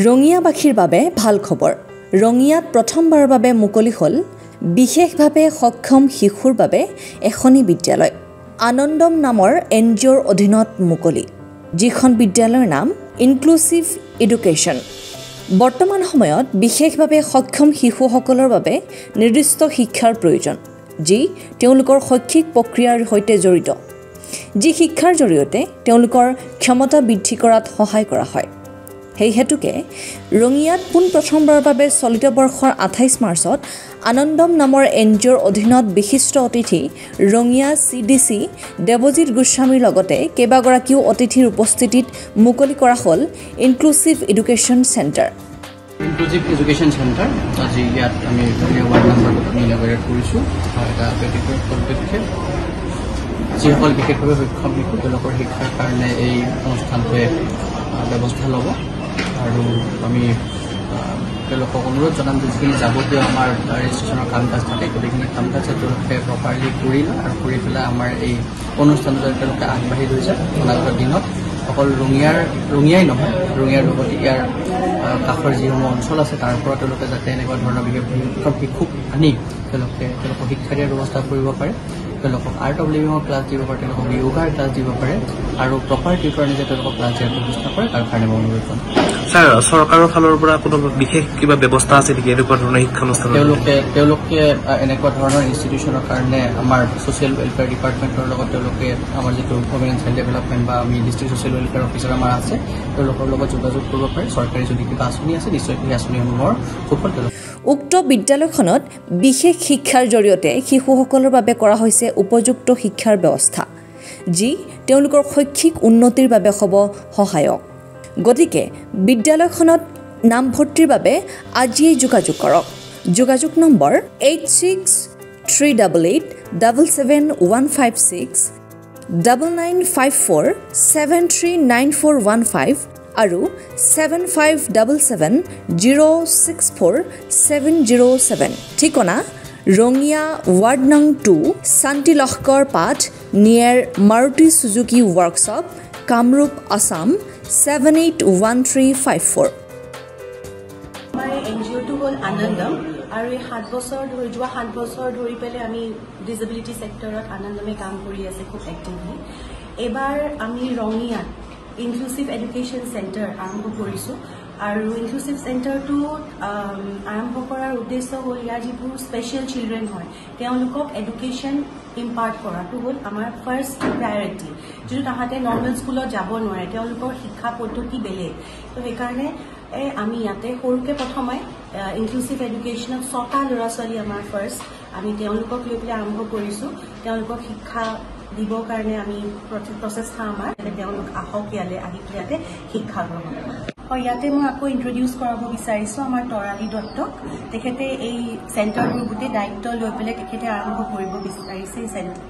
ৰঙিয়াবাসীৰ বাবে ভাল খবৰ। ৰঙিয়াত প্ৰথমবাৰৰ বাবে মুকলি হ'ল বিশেষভাৱে সক্ষম শিশুৰ বাবে এখনি বিদ্যালয়। আনন্দম নামৰ এনজিঅ'ৰ অধীনত মুকলি, যিখন বিদ্যালয়ৰ নাম ইনক্লুচিভ এডুকেশ্যন। বৰ্তমান সময়ত বিশেষভাৱে সক্ষম শিশুসকলৰ বাবে নিৰ্দিষ্ট শিক্ষাৰ প্ৰয়োজন, যি তেওঁলোকৰ শৈক্ষিক প্ৰক্ৰিয়াৰ সৈতে জড়িত, যি শিক্ষাৰ জৰিয়তে তেওঁলোকৰ ক্ষমতা বৃদ্ধি কৰাত সহায় কৰা হয়। সেই হেতুকে ৰঙিয়াত পোনপ্ৰথমবাৰৰ বাবে চলিত বৰ্ষৰ 28 মাৰ্চত আনন্দম নামৰ এনজিঅ'ৰ অধীনত বিশিষ্ট অতিথি ৰঙিয়া CDC দেৱজিৎ গোস্বামীৰ লগতে কেইবাগৰাকীও অতিথিৰ উপস্থিতিত মুকলি কৰা হ'ল inclusive education centre. Inclusive education centre আজি ইয়াত আমি ৱাৰ্ড নম্বৰটো ইনগৰেট কৰিছোঁ। এটা পেটিকোট পদ্ধতিৰে যিসকল বিশেষভাৱে সক্ষম শিশু তেওঁলোকৰ শিক্ষাৰ কাৰণে এই অনুষ্ঠানটোৱে ব্যৱস্থা ল'ব। আৰু আমি তেওঁলোকক অনুৰোধ জনাম যে যিখিনি যাৱতীয় আমাৰ ৰেজিষ্ট্ৰেশ্যনৰ কাম কাজ থাকে গোটেইখিনি কাম কাজ তেওঁলোকে প্ৰপাৰলি কৰি লয় আৰু কৰি পেলাই আমাৰ এই অনুষ্ঠানটো তেওঁলোকে আগবাঢ়ি লৈ যায়। অনাগত দিনত অকল ৰঙিয়াই নহয়, ৰঙিয়াৰ লগতে ইয়াৰ কাষৰ যিসমূহ অঞ্চল আছে তাৰ পৰা তেওঁলোকে যাতে এনেকুৱা ধৰণৰ বিশেষ শিশুক আনি তেওঁলোকক শিক্ষা দিয়াৰ ব্যৱস্থা কৰিব পাৰে, তেওঁলোকক আৰ্ট অফ লিভিঙৰ ক্লাছ দিব পাৰে, তেওঁলোকক য়োগাৰ ক্লাছ দিব পাৰে আৰু প্ৰপাৰ টিউটৰে যে তেওঁলোকক ক্লাছ দিয়াৰ ব্যৱস্থা কৰে তাৰ কাৰণে মই অনুৰোধ জনাম। ছাৰ, চৰকাৰৰ ফালৰ পৰা কোনো বিশেষ কিবা ব্যৱস্থা আছে নেকি এনেকুৱা ধৰণৰ শিক্ষানুষ্ঠান? তেওঁলোকে এনেকুৱা ধৰণৰ ইনষ্টিটিউশ্যনৰ কাৰণে আমাৰ ছ'চিয়েল ৱেলফেয়াৰ ডিপাৰ্টমেণ্টৰ লগত তেওঁলোকে আমাৰ যিটো ওমেন এণ্ড চাইল্ড ডেভেলপমেণ্ট বা আমি ডিষ্ট্ৰিক্ট ছ'চিয়েল ৱেলফেয়াৰ অফিচাৰ আমাৰ আছে তেওঁলোকৰ লগত যোগাযোগ কৰিব পাৰে। চৰকাৰী যদি কিবা আঁচনি আছে নিশ্চয় সেই আঁচনিসমূহৰ সুফল তেওঁলোক। উক্ত বিদ্যালয়খনত বিশেষ শিক্ষাৰ জৰিয়তে শিশুসকলৰ বাবে কৰা হৈছে উপযুক্ত শিক্ষাৰ ব্যৱস্থা, যি তেওঁলোকৰ শৈক্ষিক উন্নতিৰ বাবে হ'ব সহায়ক। গতিকে বিদ্যালয়খনত নামভৰ্তিৰ বাবে আজিয়েই যোগাযোগ কৰক। যোগাযোগ নম্বৰ 8638877156 9954739415 আৰু 7577064707। ঠিকনা ৰঙিয়া ৱাৰ্ড নং 2 শান্তি লস্কৰ পাঠ নিয়াৰ মাৰুতি সুজুকি ৱৰ্কশ্বপ, কামৰূপ, আছাম 781354। আমাৰ এনজিঅ'টো হ'ল আনন্দম আৰু এই 7 বছৰ ধৰি পেলাই আমি ডিজেবিলিটি ছেক্টৰত আনন্দমে কাম কৰি আছে খুব এক্টিভলি। এইবাৰ আমি ৰঙিয়াত ইনক্লুচিভ এডুকেশ্যন চেণ্টাৰ আৰম্ভ কৰিছোঁ আৰু ইনক্লুচিভ চেণ্টাৰটো আৰম্ভ কৰাৰ উদ্দেশ্য হ'ল ইয়াৰ যিবোৰ স্পেচিয়েল চিলড্ৰেন হয় তেওঁলোকক এডুকেশ্যন ইম্পাৰ্ট কৰাটো হ'ল আমাৰ ফাৰ্ষ্ট প্ৰায়ৰিটি। যিটো তাহাঁতে নৰ্মেল স্কুলত যাব নোৱাৰে, তেওঁলোকৰ শিক্ষা পদ্ধতি বেলেগ, তো সেইকাৰণে আমি ইয়াতে সৰুকৈ প্ৰথমে ইনক্লুচিভ এডুকেশ্যনত 6টা ল'ৰা ছোৱালী আমাৰ ফাৰ্ষ্ট আমি তেওঁলোকক লৈ পেলাই আৰম্ভ কৰিছোঁ। তেওঁলোকক শিক্ষা দিবৰ কাৰণে আমি প্ৰচেষ্টা আমাৰ তেওঁলোক আহক ইয়ালৈ, আহি ইয়াতে শিক্ষা গ্ৰহণ হয়। ইয়াতে মই আকৌ ইন্ট্ৰডিউচ কৰাব বিচাৰিছোঁ আমাৰ তৰালী দত্তক। তেখেতে এই চেণ্টাৰটোৰ গোটেই দায়িত্ব লৈ পেলাই তেখেতে আৰম্ভ কৰিব বিচাৰিছে এই চেণ্টাৰ।